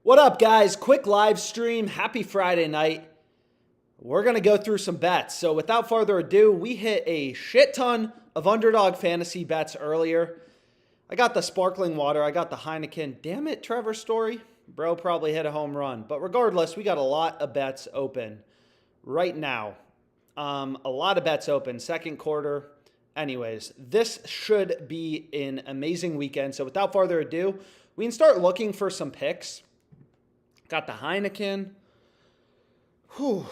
What up, guys? Quick live stream. Happy Friday night. We're going to go through some bets. So without further ado, we hit a shit ton of Underdog Fantasy bets earlier. I got the sparkling water. I got the Heineken. Damn it, Trevor Story. Bro probably hit a home run. But regardless, we got a lot of bets open right now. A lot of bets open. Second quarter. Anyways, this should be an amazing weekend. So without further ado, we can start looking for some picks. Got the Heineken. Whew.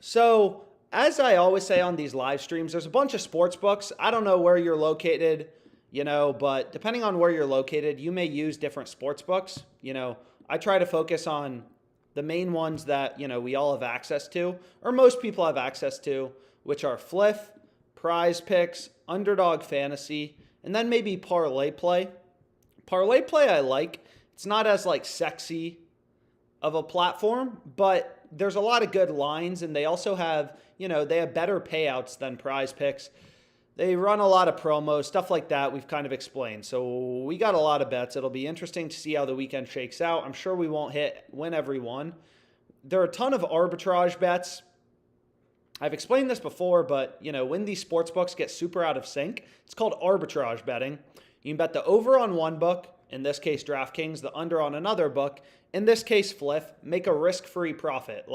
So, as I always say on these live streams, there's a bunch of sports books. I don't know where you're located, but depending on where you're located, you may use different sports books. I try to focus on the main ones that, we all have access to, or most people have access to, which are Fliff, PrizePicks, Underdog Fantasy, and then maybe ParlayPlay. ParlayPlay I like. It's not as sexy of a platform, but there's a lot of good lines, and they also have, they have better payouts than PrizePicks. They run a lot of promos, stuff like that we've kind of explained. So we got a lot of bets. It'll be interesting to see how the weekend shakes out. I'm sure we won't win every one. There are a ton of arbitrage bets. I've explained this before, but, when these sports books get super out of sync, it's called arbitrage betting. You can bet the over on one book, in this case DraftKings, the under on another book, in this case Fliff, make a risk-free profit.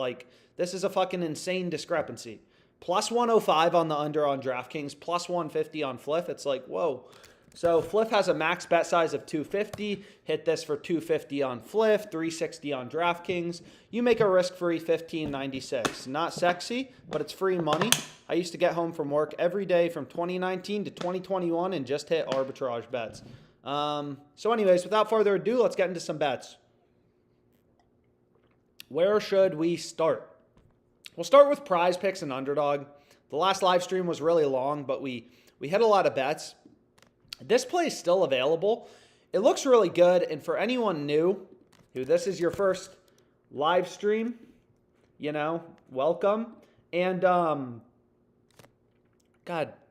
This is a fucking insane discrepancy. Plus 105 on the under on DraftKings, plus 150 on Fliff. It's like, whoa. So Fliff has a max bet size of 250. Hit this for 250 on Fliff, 360 on DraftKings. You make a risk-free 1596. Not sexy, but it's free money. I used to get home from work every day from 2019 to 2021 and just hit arbitrage bets. So anyways, without further ado, let's get into some bets. Where should we start? We'll start with PrizePicks and Underdog. The last live stream was really long, but we hit a lot of bets. This play is still available. It looks really good, and for anyone new, who this is your first live stream, welcome. And, God,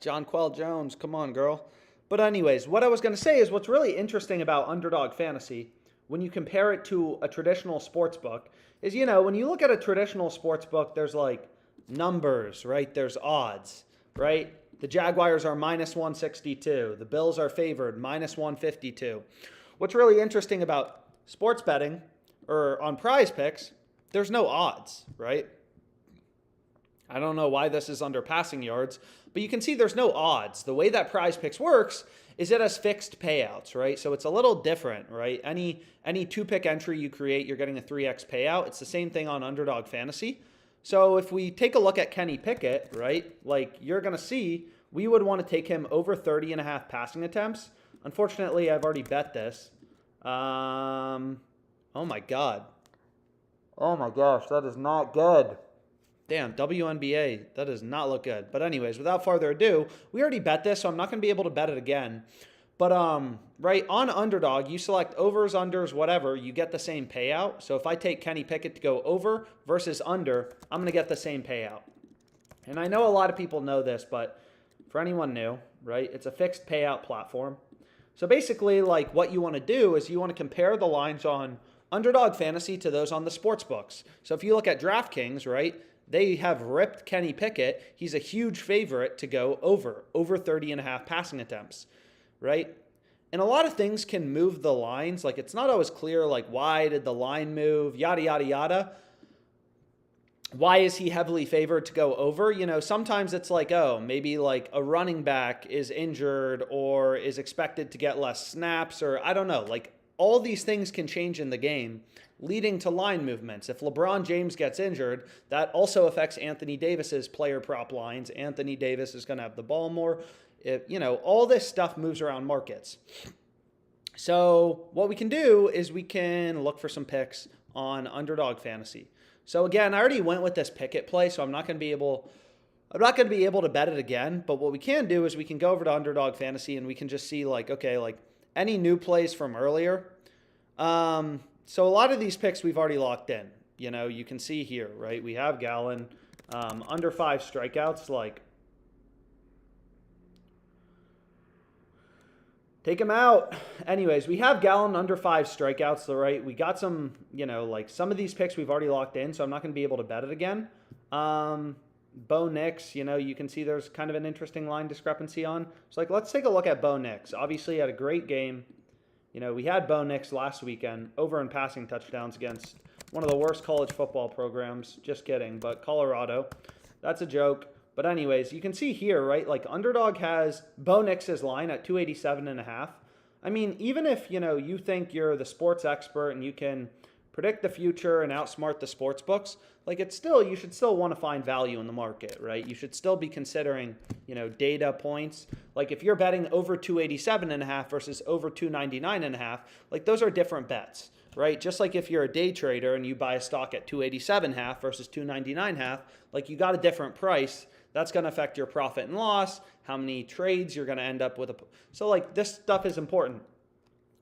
Jonquel Jones, come on, girl. But anyways, what I was going to say is what's really interesting about Underdog Fantasy, when you compare it to a traditional sports book, is, when you look at a traditional sports book, there's numbers, right? There's odds, right? The Jaguars are minus 162. The Bills are favored, minus 152. What's really interesting about sports betting, or on PrizePicks, there's no odds, right? I don't know why this is under passing yards, but you can see there's no odds. The way that PrizePicks works is it has fixed payouts, right? So it's a little different, right? Any two-pick entry you create, you're getting a 3x payout. It's the same thing on Underdog Fantasy. So if we take a look at Kenny Pickett, right, you're going to see we would want to take him over 30.5 passing attempts. Unfortunately, I've already bet this. Oh, my God. Oh, my gosh, that is not good. Damn, WNBA, that does not look good. But anyways, without further ado, we already bet this, so I'm not going to be able to bet it again. But, right, on Underdog, you select overs, unders, whatever, you get the same payout. So if I take Kenny Pickett to go over versus under, I'm going to get the same payout. And I know a lot of people know this, but for anyone new, right, it's a fixed payout platform. So basically, what you want to do is you want to compare the lines on Underdog Fantasy to those on the sports books. So if you look at DraftKings, right, they have ripped Kenny Pickett. He's a huge favorite to go over 30.5 passing attempts, right? And a lot of things can move the lines. It's not always clear, why did the line move, yada, yada, yada. Why is he heavily favored to go over? Sometimes it's maybe a running back is injured or is expected to get less snaps, or I don't know. All these things can change in the game, leading to line movements. If LeBron James gets injured, that also affects Anthony Davis's player prop lines. Anthony Davis is going to have the ball more. All this stuff moves around markets. So what we can do is we can look for some picks on Underdog Fantasy. So again, I already went with this Pickett play, so I'm not going to be able to bet it again. But what we can do is we can go over to Underdog Fantasy and we can just see any new plays from earlier. So a lot of these picks we've already locked in. You can see here, right? We have Gallon, under 5 strikeouts. Take him out. Anyways, we have Gallon under 5 strikeouts, though, right? We got some, like some of these picks we've already locked in, so I'm not going to be able to bet it again. Bo Nix, you can see there's kind of an interesting line discrepancy on. So, let's take a look at Bo Nix. Obviously, he had a great game. We had Bo Nix last weekend over in passing touchdowns against one of the worst college football programs. Just kidding, but Colorado. That's a joke. But anyways, you can see here, right, Underdog has Bo Nix's line at 287.5. I mean, even if, you think you're the sports expert and you can predict the future and outsmart the sports books, you should still want to find value in the market, right? You should still be considering, data points. If you're betting over 287.5 versus over 299.5, those are different bets, right? Just like if you're a day trader and you buy a stock at 287.5 versus 299.5, you got a different price. That's going to affect your profit and loss, how many trades you're going to end up with. So this stuff is important.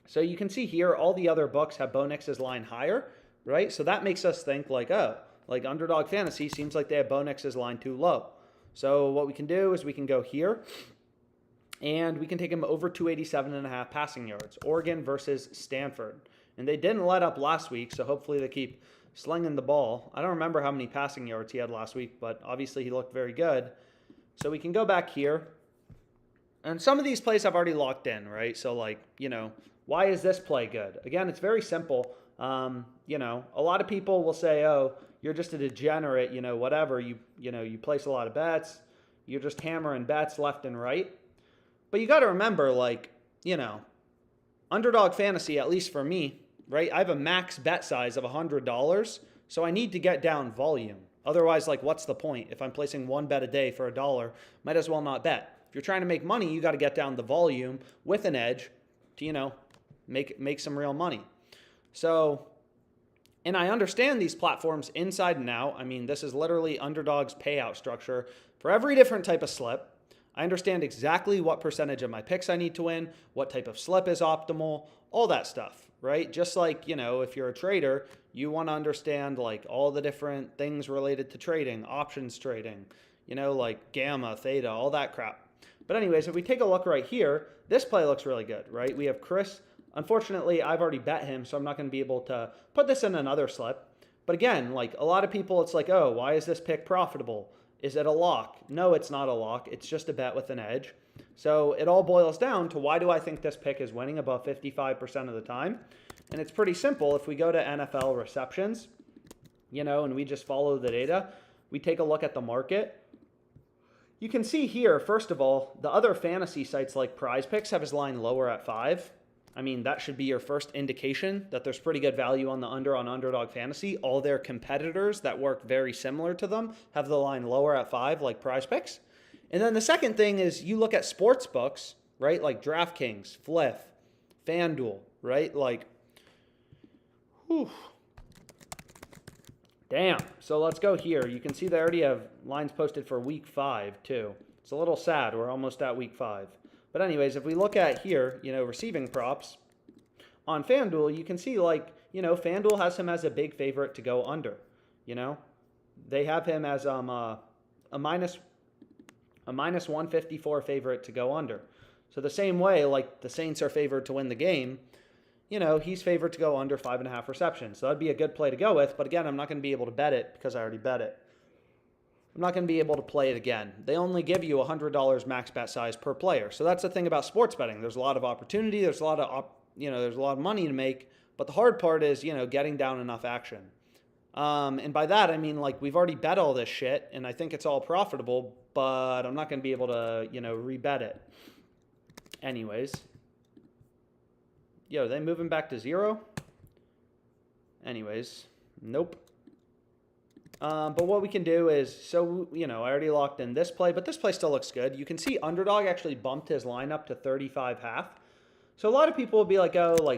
So you can see here, all the other books have Bo Nix's line higher, right? So that makes us think Underdog Fantasy seems like they have Bo Nix's line too low. So what we can do is we can go here and we can take him over 287.5 passing yards. Oregon versus Stanford. And they didn't let up last week, so hopefully they keep slinging the ball. I don't remember how many passing yards he had last week, but obviously he looked very good. So we can go back here. And some of these plays I've already locked in, right? So why is this play good? Again, it's very simple. A lot of people will say, oh, you're just a degenerate, whatever. You place a lot of bets. You're just hammering bets left and right. But you got to remember, Underdog Fantasy, at least for me, right? I have a max bet size of $100, so I need to get down volume. Otherwise, what's the point? If I'm placing one bet a day for $1, might as well not bet. If you're trying to make money, you got to get down the volume with an edge to, make some real money. So, and I understand these platforms inside and out. I mean, this is literally Underdog's payout structure for every different type of slip. I understand exactly what percentage of my picks I need to win, what type of slip is optimal, all that stuff, right? Just if you're a trader, you want to understand all the different things related to trading, options trading, gamma, theta, all that crap. But anyways, if we take a look right here, this play looks really good, right? We have Chris. Unfortunately, I've already bet him, so I'm not going to be able to put this in another slip. But again, a lot of people, it's oh, why is this pick profitable? Is it a lock? No, it's not a lock. It's just a bet with an edge. So it all boils down to why do I think this pick is winning above 55% of the time? And it's pretty simple. If we go to NFL receptions, and we just follow the data, we take a look at the market. You can see here, first of all, the other fantasy sites like PrizePicks have his line lower at 5. I mean, that should be your first indication that there's pretty good value on the under on Underdog Fantasy. All their competitors that work very similar to them have the line lower at 5, like PrizePicks. And then the second thing is you look at sports books, right? Like DraftKings, Fliff, FanDuel, right? Whew. Damn. So let's go here. You can see they already have lines posted for week 5 too. It's a little sad. We're almost at week 5. But anyways, if we look at here, receiving props on FanDuel, you can see FanDuel has him as a big favorite to go under. They have him as a minus 154 favorite to go under. So the same way, the Saints are favored to win the game, he's favored to go under 5.5 receptions. So that'd be a good play to go with. But again, I'm not going to be able to bet it because I already bet it. I'm not going to be able to play it again. They only give you $100 max bet size per player. So that's the thing about sports betting. There's a lot of opportunity. There's a lot of, there's a lot of money to make. But the hard part is, getting down enough action. And by that, I mean, we've already bet all this shit, and I think it's all profitable, but I'm not going to be able to, rebet it. Anyways. Yo, are they moving back to 0? Anyways. Nope. But what we can do is, I already locked in this play, but this play still looks good. You can see Underdog actually bumped his line up to 35.5. So a lot of people will be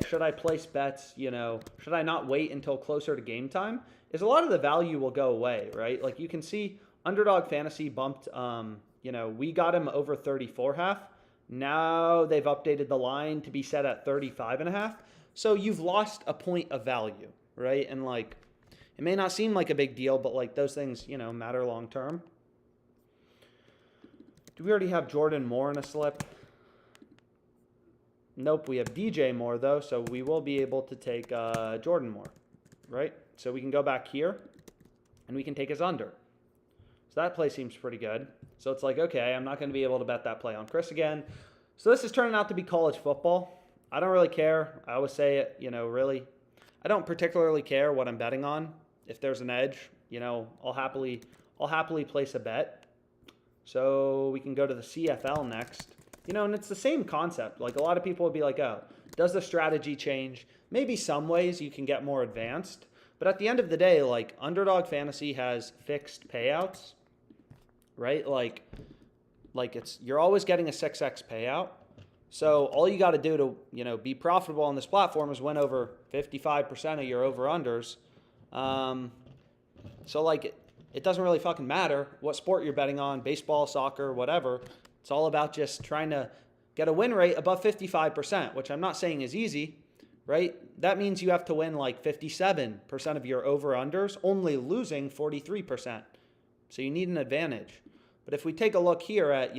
should I place bets, should I not wait until closer to game time? Is a lot of the value will go away, right? You can see Underdog Fantasy bumped, we got him over 34.5. Now they've updated the line to be set at 35.5. So you've lost a point of value, right? And it may not seem like a big deal, but those things, matter long term. Do we already have Jordan Moore in a slip? Nope, we have DJ Moore, though, so we will be able to take Jordan Moore, right? So we can go back here, and we can take his under. So that play seems pretty good. So it's like, okay, I'm not going to be able to bet that play on Chris again. So this is turning out to be college football. I don't really care. I always say it, really. I don't particularly care what I'm betting on. If there's an edge, I'll happily place a bet. So we can go to the CFL next. And it's the same concept. Like, a lot of people would be like, oh, does the strategy change? Maybe some ways you can get more advanced. But at the end of the day, like, Underdog Fantasy has fixed payouts, right? Like you're always getting a 6x payout. So all you got to do to, be profitable on this platform is win over 55% of your over-unders. So, like, it doesn't really fucking matter what sport you're betting on, baseball, soccer, whatever. It's all about just trying to get a win rate above 55%, which I'm not saying is easy, right? That means you have to win like 57% of your over-unders, only losing 43%. So you need an advantage. But if we take a look here at,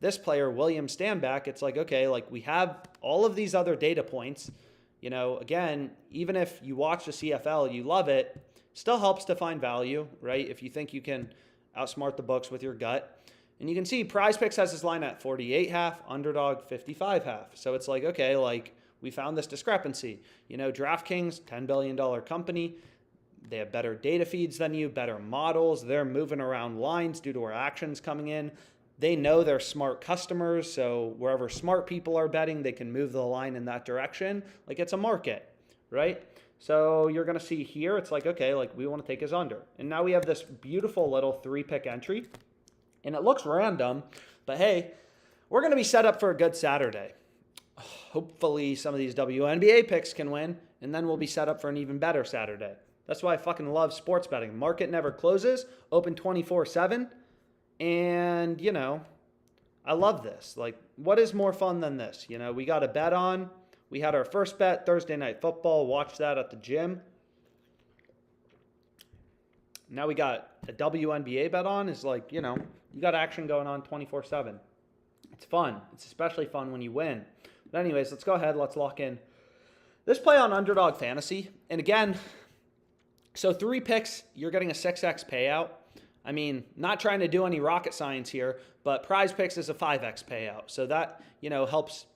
this player, William Stanback, it's like, okay, like we have all of these other data points. Again, even if you watch the CFL, you love it, still helps to find value, right? If you think you can outsmart the books with your gut. And you can see PrizePicks has his line at 48.5, Underdog 55.5. So it's like, okay, like we found this discrepancy. DraftKings, $10 billion company. They have better data feeds than you, better models. They're moving around lines due to our actions coming in. They know they're smart customers, so wherever smart people are betting, they can move the line in that direction. Like, it's a market, right? So you're going to see here, it's like, okay, like we want to take his under. And now we have this beautiful little 3-pick entry. And it looks random, but hey, we're going to be set up for a good Saturday. Hopefully some of these WNBA picks can win, and then we'll be set up for an even better Saturday. That's why I fucking love sports betting. Market never closes, open 24/7, and, I love this. Like, what is more fun than this? We got a bet on. We had our first bet, Thursday Night Football. Watched that at the gym. Now we got a WNBA bet on. Is like, you got action going on 24/7. It's fun. It's especially fun when you win. But anyways, let's go ahead. Let's lock in this play on Underdog Fantasy. And again, so 3 picks, you're getting a 6x payout. I mean, not trying to do any rocket science here, but PrizePicks is a 5x payout. So that, helps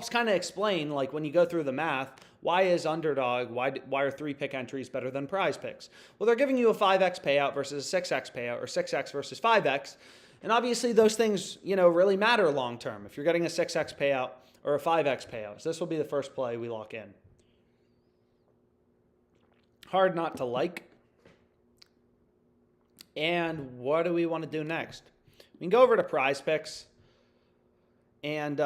kind of explain, like, when you go through the math, why is Underdog, why are 3-pick entries better than PrizePicks? Well, they're giving you a 5x payout versus a 6x payout, or 6x versus 5x. And obviously those things, really matter long term if you're getting a 6x payout or a 5x payout. So this will be the first play we lock in. Hard not to like. And what do we want to do next? We can go over to PrizePicks. And,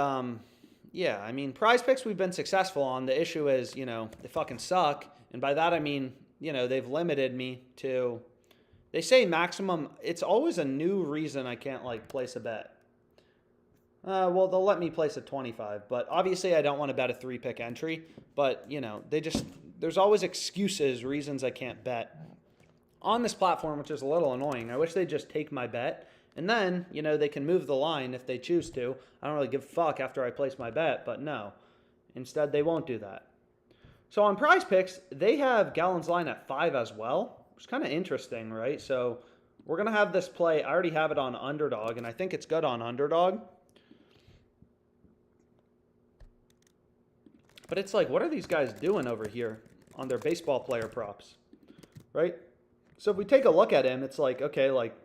yeah, I mean, PrizePicks we've been successful on. The issue is, they fucking suck. And by that I mean, they've limited me to, they say maximum. It's always a new reason I can't, like, place a bet. Well, they'll let me place a 25. But obviously I don't want to bet a 3-pick entry. But, there's always excuses, reasons I can't bet on this platform, which is a little annoying. I wish they'd just take my bet. And then, they can move the line if they choose to. I don't really give a fuck after I place my bet, but no. Instead, they won't do that. So on PrizePicks, they have Gallon's line at 5 as well, which is kind of interesting, right? So we're going to have this play. I already have it on Underdog, and I think it's good on Underdog. But it's like, what are these guys doing over here on their baseball player props, right? So if we take a look at him, it's like, okay, like,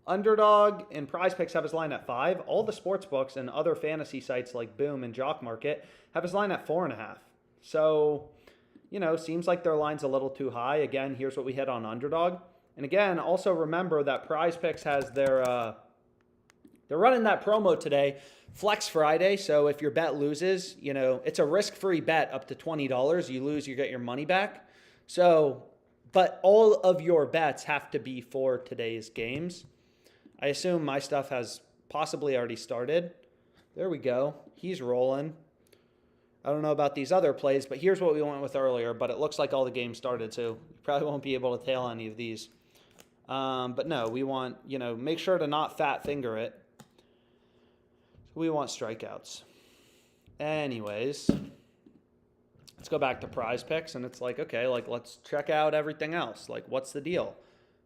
Underdog and PrizePicks have his line at 5. All the sports books and other fantasy sites like Boom and JockMKT have his line at 4.5. So, seems like their line's a little too high. Again, here's what we hit on Underdog. And again, also remember that PrizePicks has their, they're running that promo today, Flex Friday. So if your bet loses, it's a risk-free bet up to $20. You lose, you get your money back. So, but all of your bets have to be for today's games. I assume my stuff has possibly already started. There we go. He's rolling. I don't know about these other plays, but here's what we went with earlier. But it looks like all the games started, so you probably won't be able to tail any of these. But no, we want, make sure to not fat finger it. We want strikeouts. anyways, let's go back to PrizePicks, and it's like, okay, like, let's check out everything else. Like, what's the deal?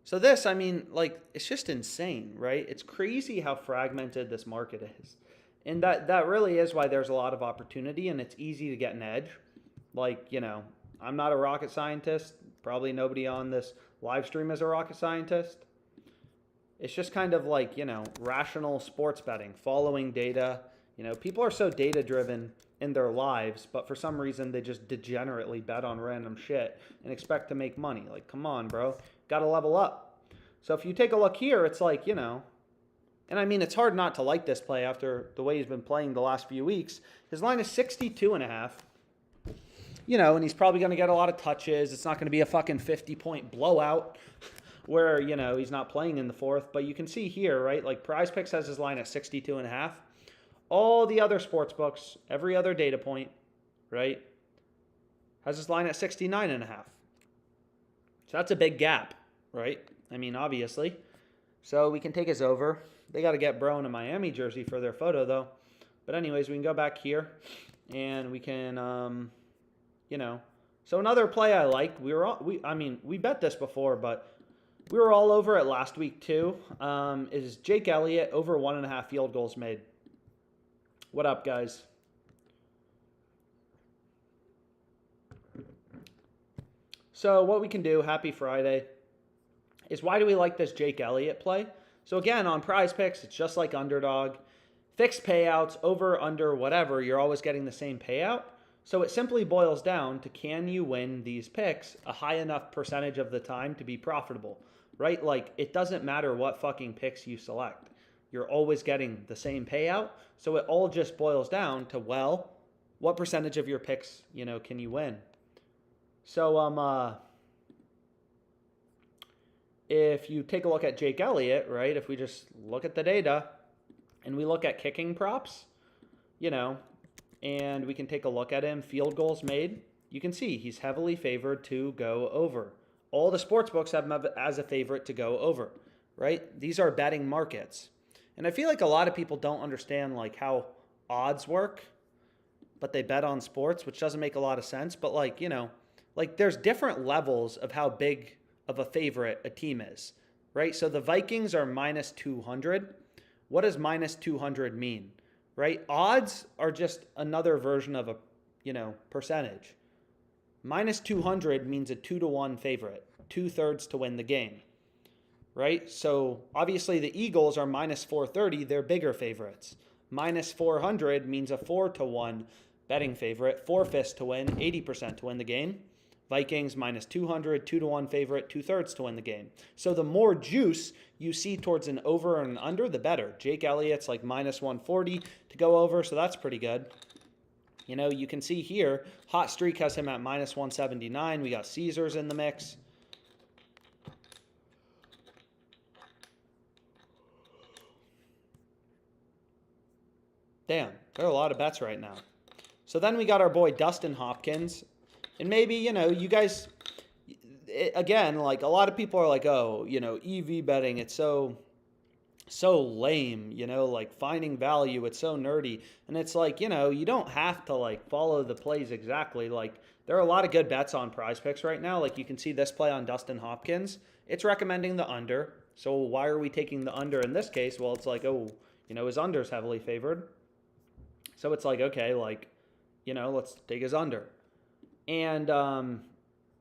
So this, I mean, like, it's just insane, right? It's crazy how fragmented this market is. And that really is why there's a lot of opportunity, and it's easy to get an edge. Like, you know, I'm not a rocket scientist. Probably nobody on this live stream is a rocket scientist. It's just kind of like, you know, rational sports betting, following data. You know, people are so data-driven in their lives, but for some reason they just degenerately bet on random shit and expect to make money. Like, come on, bro. Got to level up. So if you take a look here, it's like, you know, and I mean, it's hard not to like this play after the way he's been playing the last few weeks. His line is 62.5. You know, and he's probably going to get a lot of touches. It's not going to be a fucking 50-point blowout where, you know, he's not playing in the fourth. But you can see here, right, like PrizePicks has his line at 62.5. All the other sports books, every other data point, right, has his line at 69.5. So that's a big gap, right? I mean, obviously. So we can take his over. They got to get bro in a Miami jersey for their photo, though. But anyways, we can go back here, and we can, you know. So another play I like, we bet this before, but we were all over it last week too, is Jake Elliott over 1.5 field goals made. What up, guys? So what we can do, happy Friday, is why do we like this Jake Elliott play? So again, on PrizePicks, it's just like Underdog. Fixed payouts, over, under, whatever, you're always getting the same payout. So it simply boils down to, can you win these picks a high enough percentage of the time to be profitable, right? Like, it doesn't matter what fucking picks you select. You're always getting the same payout. So it all just boils down to, well, what percentage of your picks, you know, can you win? So, if you take a look at Jake Elliott, right, if we just look at the data and we look at kicking props, you know, and we can take a look at him, field goals made, you can see he's heavily favored to go over. All the sports books have him as a favorite to go over, right? These are betting markets. And I feel like a lot of people don't understand like how odds work, but they bet on sports, which doesn't make a lot of sense. But like, you know, like there's different levels of how big of a favorite a team is, right? So the Vikings are minus 200. What does minus 200 mean, right? Odds are just another version of a, you know, percentage. Minus 200 means a 2-to-1 favorite, 2/3 to win the game, right? So obviously the Eagles are minus 430. They're bigger favorites. Minus 400 means a 4-to-1 betting favorite, 4/5 to win, 80% to win the game. Vikings minus 200, 2-to-1 favorite, 2/3 to win the game. So the more juice you see towards an over and an under, the better. Jake Elliott's like minus 140 to go over, so that's pretty good. You know, you can see here, Hot Streak has him at minus 179. We got Caesars in the mix. Damn, there are a lot of bets right now. So then we got our boy Dustin Hopkins. And maybe, you know, you guys, again, like a lot of people are like, oh, you know, EV betting, it's so lame, you know, like finding value, it's so nerdy. And it's like, you know, you don't have to like follow the plays exactly. Like there are a lot of good bets on PrizePicks right now. Like you can see this play on Dustin Hopkins. It's recommending the under. So why are we taking the under in this case? Well, it's like, oh, you know, his under's heavily favored. So it's like, okay, like, you know, let's take his under. And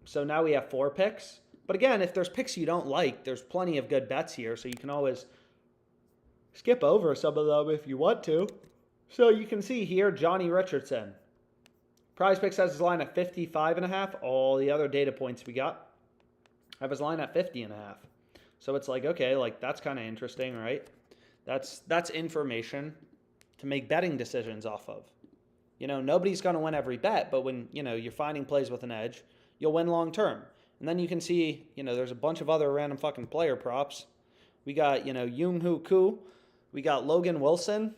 so now we have 4 picks. But again, if there's picks you don't like, there's plenty of good bets here. So you can always skip over some of them if you want to. So you can see here, Johnny Richardson. PrizePicks has his line at 55.5. All the other data points we got have his line at 50.5. So it's like, okay, like that's kind of interesting, right? That's information to make betting decisions off of. You know, nobody's going to win every bet, but when, you know, you're finding plays with an edge, you'll win long term. And then you can see, you know, there's a bunch of other random fucking player props. We got, you know, Young-Hoo Koo. We got Logan Wilson.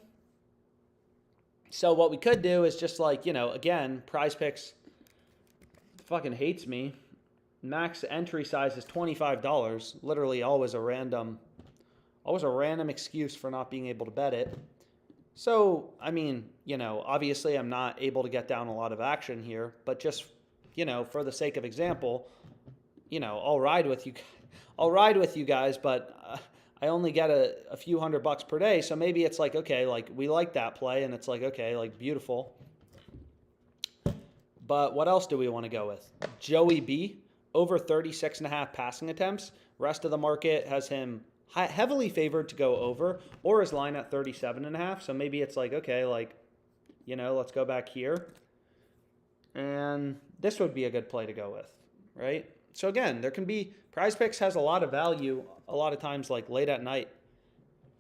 So what we could do is just like, you know, again, PrizePicks fucking hates me. Max entry size is $25. Literally always a random excuse for not being able to bet it. So, I mean, obviously I'm not able to get down a lot of action here, but just, for the sake of example, I'll ride with you. I'll ride with you guys, but I only get a few $100 per day. So maybe it's like, okay, like we like that play and it's like, okay, like beautiful. But what else do we want to go with? Joey B, over 36.5 passing attempts. Rest of the market has him heavily favored to go over, or his line at 37.5. So maybe it's like, okay, like, let's go back here. And this would be a good play to go with, right? So again, there can be, PrizePicks has a lot of value a lot of times like late at night.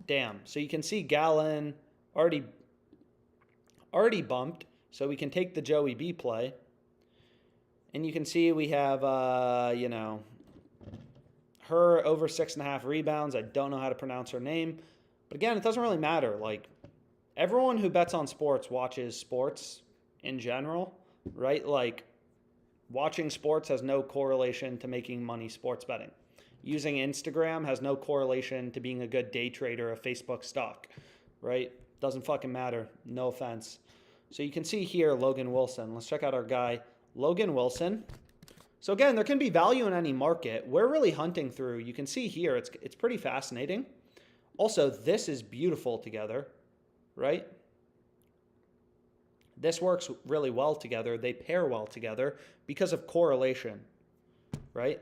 Damn. So you can see Gallon already bumped. So we can take the Joey B play. And you can see we have, her over 6.5 rebounds. I don't know how to pronounce her name. But again, it doesn't really matter. Like, everyone who bets on sports watches sports in general, right? Like, watching sports has no correlation to making money sports betting. Using Instagram has no correlation to being a good day trader of Facebook stock, right? Doesn't fucking matter. No offense. So you can see here Logan Wilson. Let's check out our guy, Logan Wilson. So again, there can be value in any market. We're really hunting through. You can see here, it's pretty fascinating. Also, this is beautiful together, right? This works really well together. They pair well together because of correlation, right?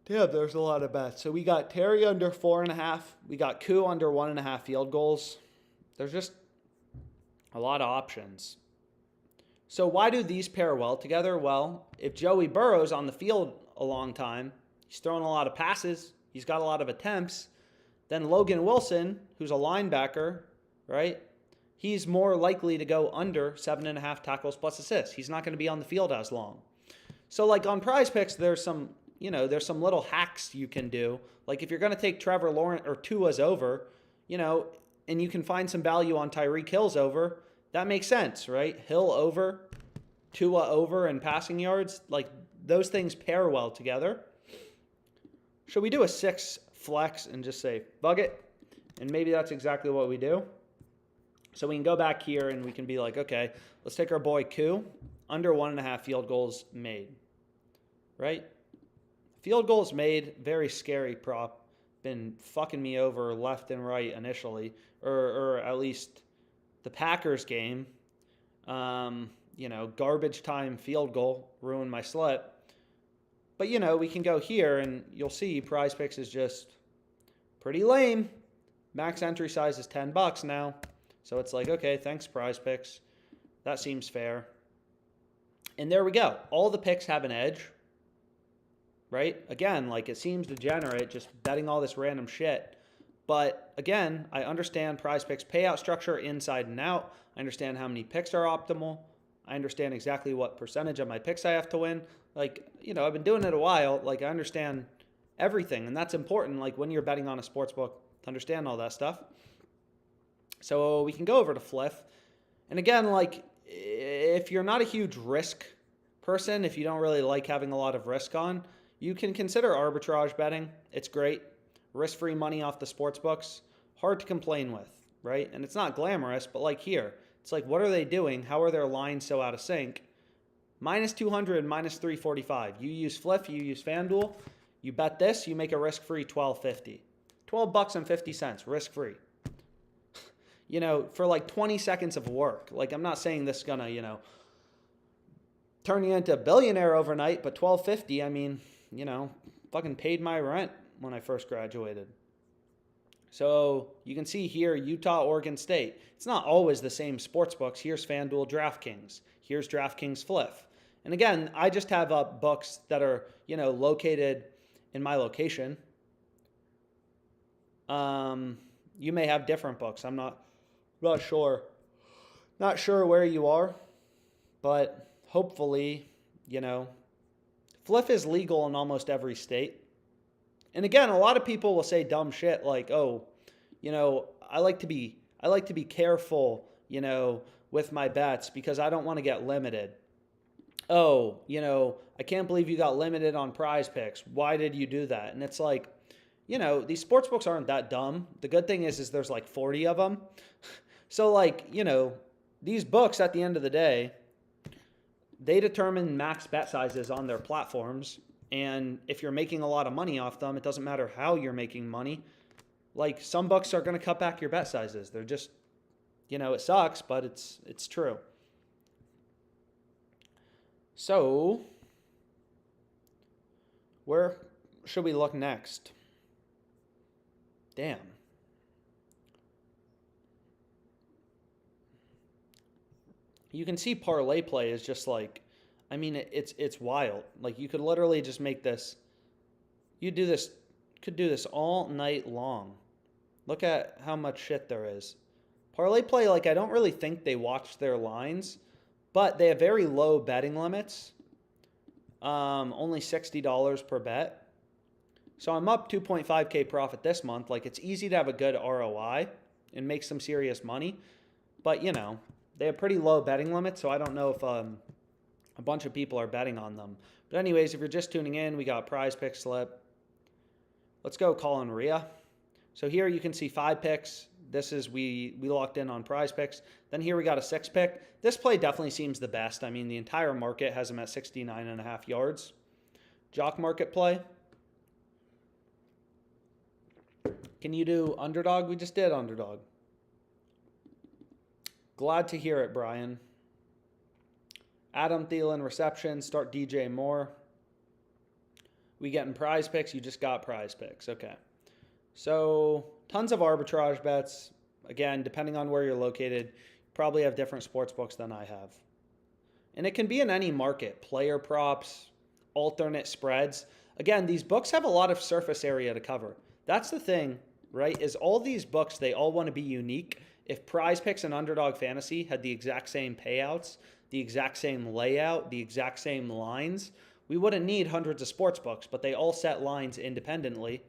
Damn, there's a lot of bets. So we got Terry under 4.5. We got Koo under 1.5 field goals. There's just a lot of options. So why do these pair well together? Well, if Joey Burrow's on the field a long time, he's throwing a lot of passes, he's got a lot of attempts, then Logan Wilson, who's a linebacker, right? He's more likely to go under 7.5 tackles plus assists. He's not going to be on the field as long. So like on PrizePicks, there's some little hacks you can do. Like if you're going to take Trevor Lawrence or Tua's over, and you can find some value on Tyreek Hill's over, that makes sense, right? Hill over, Tua over, and passing yards, like those things pair well together. Should we do a 6 flex and just say, bug it? And maybe that's exactly what we do. So we can go back here and we can be like, okay, let's take our boy Koo, under 1.5 field goals made, right? Field goals made, very scary prop. Been fucking me over left and right initially, or at least the Packers game. Garbage time field goal ruined my slip. But, we can go here and you'll see PrizePicks is just pretty lame. Max entry size is $10 now. So it's like, okay, thanks PrizePicks. That seems fair. And there we go. All the picks have an edge. Right? Again, like it seems degenerate just betting all this random shit. But again, I understand PrizePicks payout structure inside and out. I understand how many picks are optimal. I understand exactly what percentage of my picks I have to win. Like, I've been doing it a while. Like, I understand everything. And that's important, like, when you're betting on a sports book, to understand all that stuff. So we can go over to Fliff. And again, like, if you're not a huge risk person, if you don't really like having a lot of risk on, you can consider arbitrage betting. It's great. Risk-free money off the sports books. Hard to complain with, right? And it's not glamorous, but like here, it's like, what are they doing? How are their lines so out of sync? Minus 200, minus 345. You use Fliff, you use FanDuel. You bet this, you make a risk-free $12.50. $12.50, risk-free. For like 20 seconds of work. Like, I'm not saying this is gonna, turn you into a billionaire overnight, but $12.50, I mean, fucking paid my rent when I first graduated. So you can see here, Utah, Oregon State. It's not always the same sports books. Here's FanDuel, DraftKings. Here's DraftKings Fliff. And again, I just have books that are, located in my location. You may have different books. I'm not sure. Not sure where you are, but hopefully, Fliff is legal in almost every state. And again, a lot of people will say dumb shit like, oh, I like to be careful, with my bets because I don't want to get limited. Oh, I can't believe you got limited on PrizePicks. Why did you do that? And it's like, you know, these sports books aren't that dumb. The good thing is there's like 40 of them. So like, you know, these books at the end of the day, they determine max bet sizes on their platforms. And if you're making a lot of money off them, it doesn't matter how you're making money. Like some books are going to cut back your bet sizes. They're just, you know, it sucks, but it's true. So where should we look next? Damn. You can see ParlayPlay is just like, I mean, it's wild. Like you could literally just make this, you do this, could do this all night long. Look at how much shit there is. ParlayPlay, like I don't really think they watch their lines, but they have very low betting limits. Only $60 per bet. So I'm up 2.5K profit this month. Like it's easy to have a good ROI and make some serious money. But you know, they have pretty low betting limits, so I don't know if a bunch of people are betting on them. But anyways, if you're just tuning in, we got PrizePicks slip. Let's go Colin Rhea. So here you can see 5 picks. This is, we locked in on PrizePicks. Then here we got a 6 pick. This play definitely seems the best. I mean, the entire market has him at 69.5 yards. JockMKT play. Can you do Underdog? We just did Underdog. Glad to hear it, Brian. Adam Thielen reception. Start DJ Moore. We getting PrizePicks. You just got PrizePicks. Okay. So tons of arbitrage bets. Again, depending on where you're located, you probably have different sports books than I have. And it can be in any market. Player props, alternate spreads. Again, these books have a lot of surface area to cover. That's the thing, right? Is all these books, they all want to be unique. If PrizePicks and Underdog Fantasy had the exact same payouts, the exact same layout, the exact same lines, we wouldn't need hundreds of sports books, but they all set lines independently,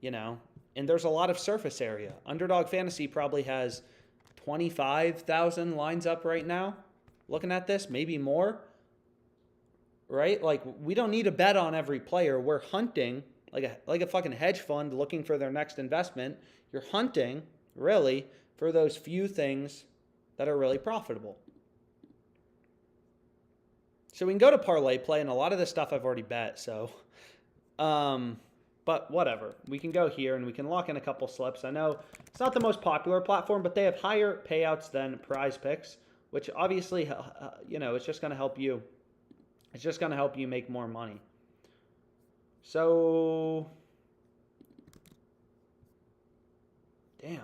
you know, and there's a lot of surface area. Underdog Fantasy probably has 25,000 lines up right now. Looking at this, maybe more, right? Like we don't need to bet on every player. We're hunting like a fucking hedge fund looking for their next investment. You're hunting really for those few things that are really profitable. So we can go to ParlayPlay, and a lot of this stuff I've already bet, so but whatever. We can go here and we can lock in a couple slips. I know it's not the most popular platform, but they have higher payouts than PrizePicks, which obviously, you know, it's just going to help you. It's just going to help you make more money. So, damn.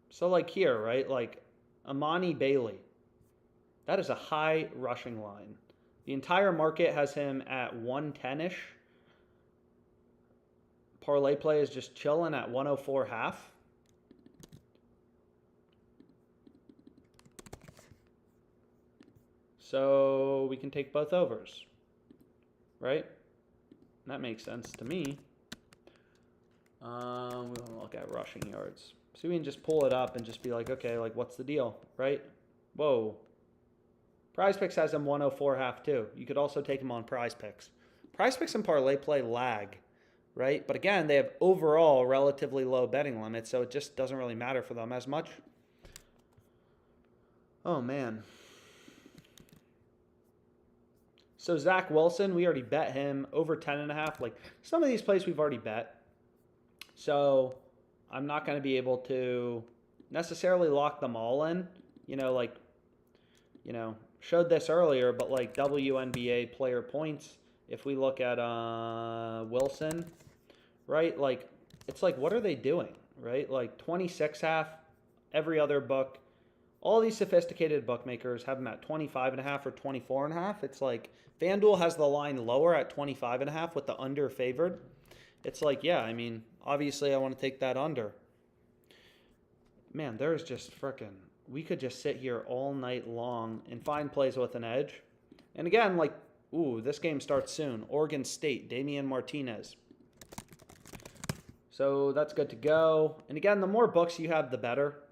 So like here, right? Like Amani Bailey. That is a high rushing line. The entire market has him at 110-ish. ParlayPlay is just chilling at 104.5. So we can take both overs, right? That makes sense to me. We want to look at rushing yards. So we can just pull it up and just be like, okay, like what's the deal, right? Whoa. PrizePicks has him 104.5 too. You could also take him on PrizePicks. PrizePicks and ParlayPlay lag, right? But again, they have overall relatively low betting limits, so it just doesn't really matter for them as much. Oh, man. So Zach Wilson, we already bet him over 10.5. Like some of these plays we've already bet. So I'm not going to be able to necessarily lock them all in. You know, like, you know, showed this earlier, but like WNBA player points, if we look at Wilson, right? Like, it's like, what are they doing, right? Like 26.5, every other book. All these sophisticated bookmakers have them at 25.5 or 24.5. It's like FanDuel has the line lower at 25.5 with the under favored. It's like, yeah, I mean, obviously I want to take that under. Man, there's just frickin', we could just sit here all night long and find plays with an edge. And again, like, ooh, this game starts soon. Oregon State, Damian Martinez. So that's good to go. And again, the more books you have, the better.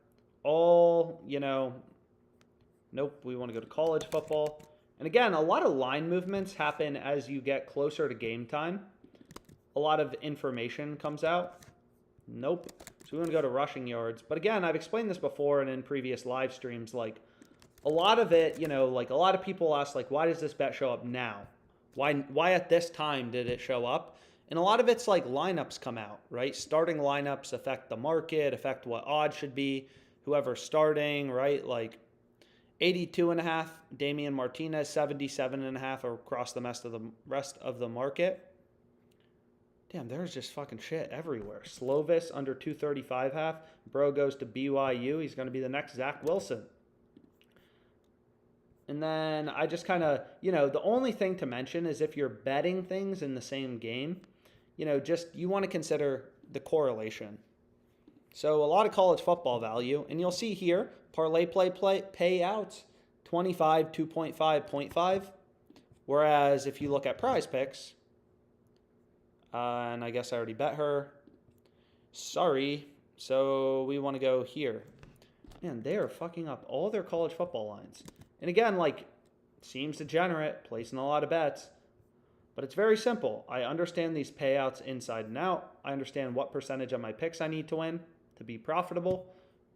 All, you know, nope, we want to go to college football. And again, a lot of line movements happen as you get closer to game time. A lot of information comes out. Nope. So we're going to go to rushing yards. But again, I've explained this before and in previous live streams. Like, a lot of it, you know, like a lot of people ask, like, why does this bet show up now? Why at this time did it show up? And a lot of it's like lineups come out, right? Starting lineups affect the market, affect what odds should be, whoever's starting, right? Like 82.5, Damian Martinez, 77.5 across the rest of the market. Damn, there's just fucking shit everywhere. Slovis under 235.5. Bro goes to BYU. He's going to be the next Zach Wilson. And then I just kind of, you know, the only thing to mention is if you're betting things in the same game, you know, just you want to consider the correlation. So a lot of college football value, and you'll see here, ParlayPlay payouts, 25, 2.5, 0.5. Whereas if you look at PrizePicks, and I guess I already bet her, sorry, so we want to go here. Man, they are fucking up all their college football lines. And again, like, seems degenerate, placing a lot of bets. But it's very simple. I understand these payouts inside and out. I understand what percentage of my picks I need to win to be profitable.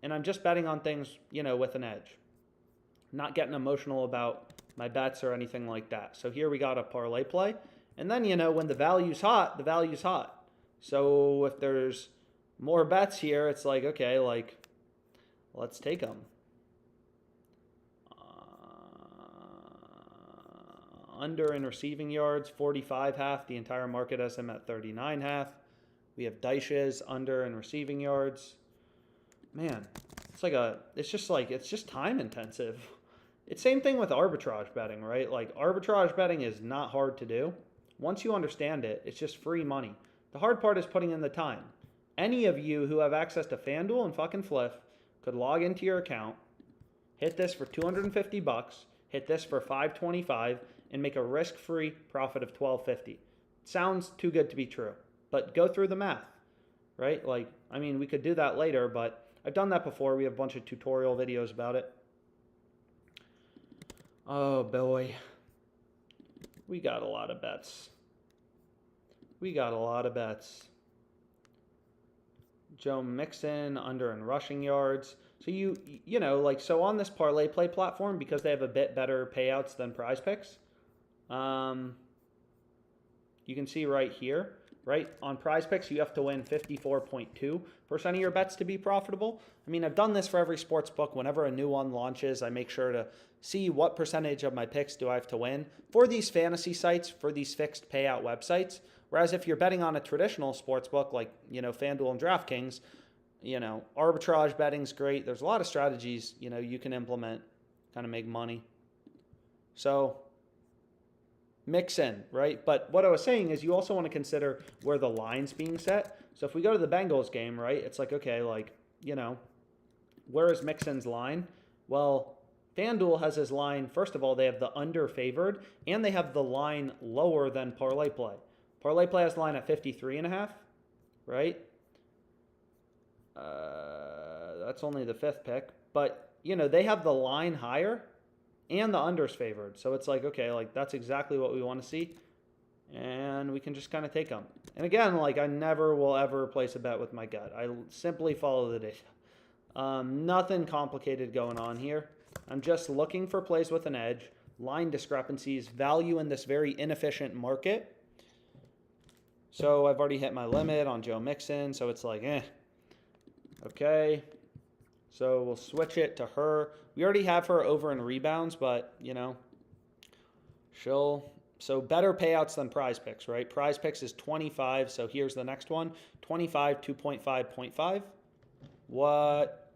And I'm just betting on things, you know, with an edge. Not getting emotional about my bets or anything like that. So here we got a parlay play. And then, you know, when the value's hot, the value's hot. So if there's more bets here, it's like, okay, like, let's take them. Under in receiving yards, 45.5. The entire market has him at 39.5. We have Dyches under in receiving yards. Man, it's just time intensive. It's same thing with arbitrage betting, right? Like, arbitrage betting is not hard to do. Once you understand it, it's just free money. The hard part is putting in the time. Any of you who have access to FanDuel and fucking Fliff could log into your account, hit this for $250, hit this for $525, and make a risk-free profit of $12.50. Sounds too good to be true, but go through the math, right? Like, I mean, we could do that later, but I've done that before. We have a bunch of tutorial videos about it. Oh, boy. We got a lot of bets. Joe Mixon under in rushing yards. So you know, like, so on this parlay play platform, because they have a bit better payouts than PrizePicks, you can see right here, right? On PrizePicks, you have to win 54.2% of your bets to be profitable. I mean, I've done this for every sports book. Whenever a new one launches, I make sure to see what percentage of my picks do I have to win for these fantasy sites, for these fixed payout websites. Whereas if you're betting on a traditional sports book like, you know, FanDuel and DraftKings, you know, arbitrage betting's great. There's a lot of strategies, you know, you can implement, kind of make money. So mix in, right? But what I was saying is you also want to consider where the line's being set. So if we go to the Bengals game, right, it's like, okay, like, you know, where is Mixon's line? Well, FanDuel has his line. First of all, they have the under favored, and they have the line lower than ParlayPlay. ParlayPlay has the line at 53.5, right? That's only the fifth pick. But, you know, they have the line higher and the under's favored. So it's like, okay, like, that's exactly what we want to see. And we can just kind of take them. And again, like, I never will ever place a bet with my gut. I simply follow the data. Nothing complicated going on here. I'm just looking for plays with an edge, line discrepancies, value in this very inefficient market. So I've already hit my limit on Joe Mixon, so it's like, okay. So we'll switch it to her. We already have her over in rebounds, but, you know, so better payouts than PrizePicks, right? PrizePicks is 25, so here's the next one. 25, 2.5, 0.5. What?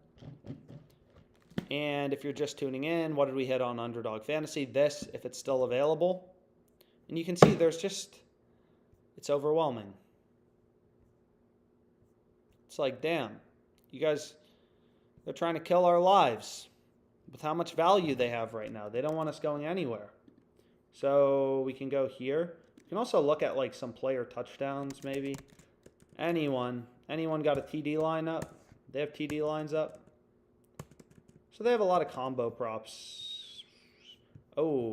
And if you're just tuning in, what did we hit on Underdog Fantasy? This, if it's still available. And you can see there's just, it's overwhelming. It's like, damn, you guys, they're trying to kill our lives with how much value they have right now. They don't want us going anywhere. So we can go here. You can also look at like some player touchdowns maybe. Anyone got a TD line up? They have TD lines up. So they have a lot of combo props. Oh,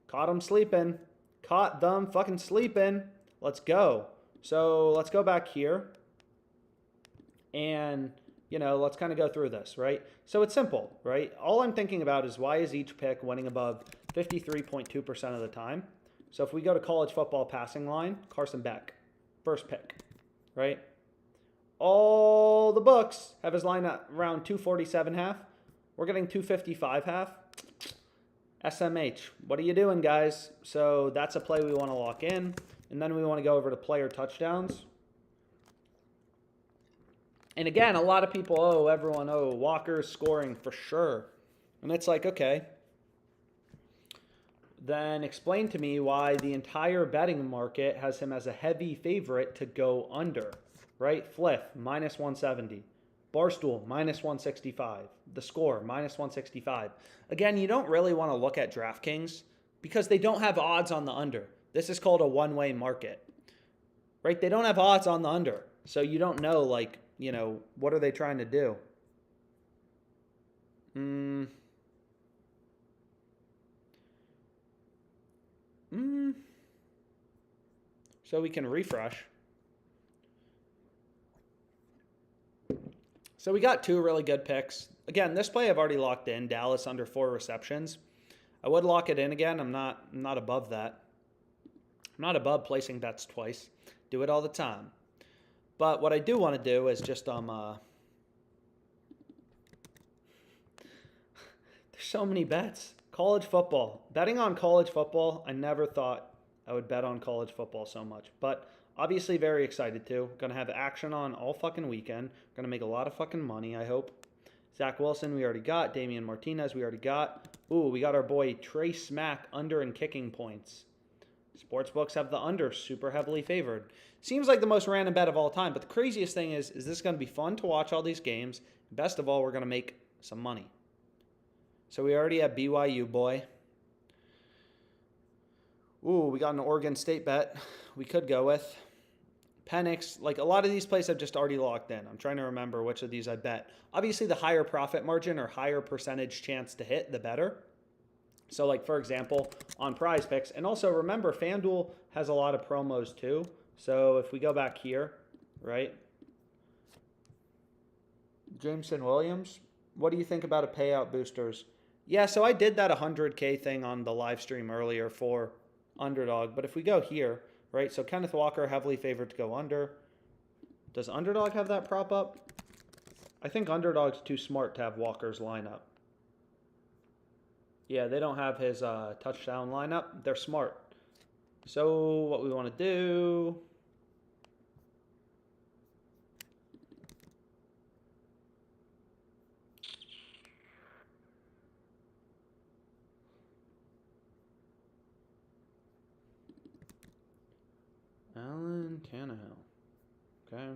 caught them sleeping. Caught them fucking sleeping. Let's go. So let's go back here and, you know, let's kind of go through this, right? So it's simple, right? All I'm thinking about is why is each pick winning above 53.2% of the time? So if we go to college football passing line, Carson Beck, first pick, right? All the books have his line at around 247 half. We're getting 255 half. SMH, what are you doing, guys? So that's a play we want to lock in. And then we want to go over to player touchdowns. And again, a lot of people, Walker's scoring for sure. And it's like, okay. Then explain to me why the entire betting market has him as a heavy favorite to go under, right? Fliff, minus 170. Barstool, minus 165. The Score, minus 165. Again, you don't really want to look at DraftKings because they don't have odds on the under. This is called a one-way market, right? They don't have odds on the under. So you don't know, like, you know, what are they trying to do? So we can refresh. So we got two really good picks. Again, this play I've already locked in, Dallas under 4 receptions. I would lock it in again. I'm not above that. I'm not above placing bets twice. Do it all the time. But what I do want to do is just there's so many bets. College football. Betting on college football, I never thought I would bet on college football so much. But obviously very excited to. Going to have action on all fucking weekend. Going to make a lot of fucking money, I hope. Zach Wilson, we already got. Damian Martinez, we already got. Ooh, we got our boy Trey Smack under and kicking points. Sportsbooks have the under super heavily favored. Seems like the most random bet of all time. But the craziest thing is this going to be fun to watch all these games? Best of all, we're going to make some money. So we already have BYU, boy. Ooh, we got an Oregon State bet we could go with. Penix, like a lot of these plays I've just already locked in. I'm trying to remember which of these I bet. Obviously, the higher profit margin or higher percentage chance to hit, the better. So like, for example, on PrizePicks. And also remember, FanDuel has a lot of promos too. So if we go back here, right? Jameson Williams, what do you think about a payout boosters? Yeah, so I did that 100K thing on the live stream earlier for Underdog. But if we go here, right? So Kenneth Walker, heavily favored to go under. Does Underdog have that prop up? I think Underdog's too smart to have Walker's lineup. Yeah, they don't have his touchdown lineup. They're smart. So what we want to do... Allen Tannehill. Okay.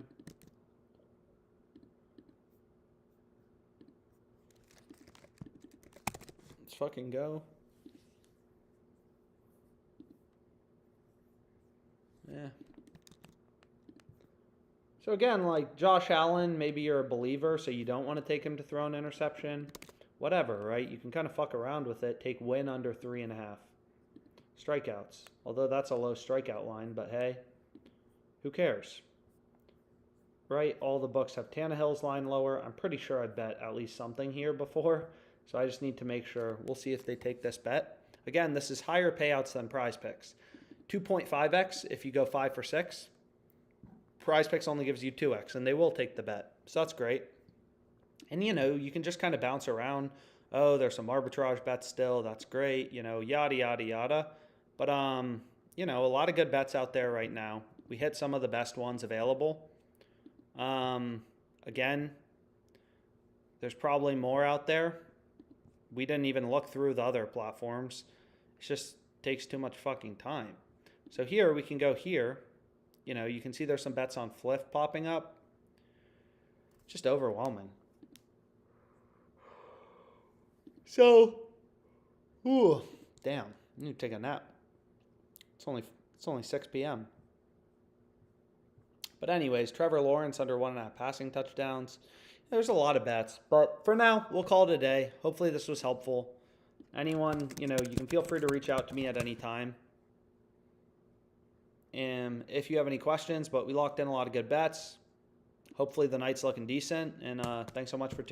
Let's fucking go. Yeah. So again, like Josh Allen, maybe you're a believer, so you don't want to take him to throw an interception. Whatever, right? You can kind of fuck around with it. Take win under 3.5. Strikeouts. Although that's a low strikeout line, but hey. Who cares? Right? All the books have Tannehill's line lower. I'm pretty sure I bet at least something here before. So I just need to make sure. We'll see if they take this bet. Again, this is higher payouts than PrizePicks. 2.5x if you go 5 for 6. PrizePicks only gives you 2x, and they will take the bet. So that's great. And, you know, you can just kind of bounce around. Oh, there's some arbitrage bets still. That's great. You know, yada, yada, yada. But, you know, a lot of good bets out there right now. We hit some of the best ones available. Again, there's probably more out there. We didn't even look through the other platforms. It just takes too much fucking time. So here, we can go here. You know, you can see there's some bets on Fliff popping up. Just overwhelming. So, ooh, damn. I need to take a nap. It's only 6 p.m. But anyways, Trevor Lawrence under 1.5 passing touchdowns. There's a lot of bets. But for now, we'll call it a day. Hopefully this was helpful. Anyone, you know, you can feel free to reach out to me at any time. if you have any questions, but we locked in a lot of good bets. Hopefully the night's looking decent, and thanks so much for tuning in.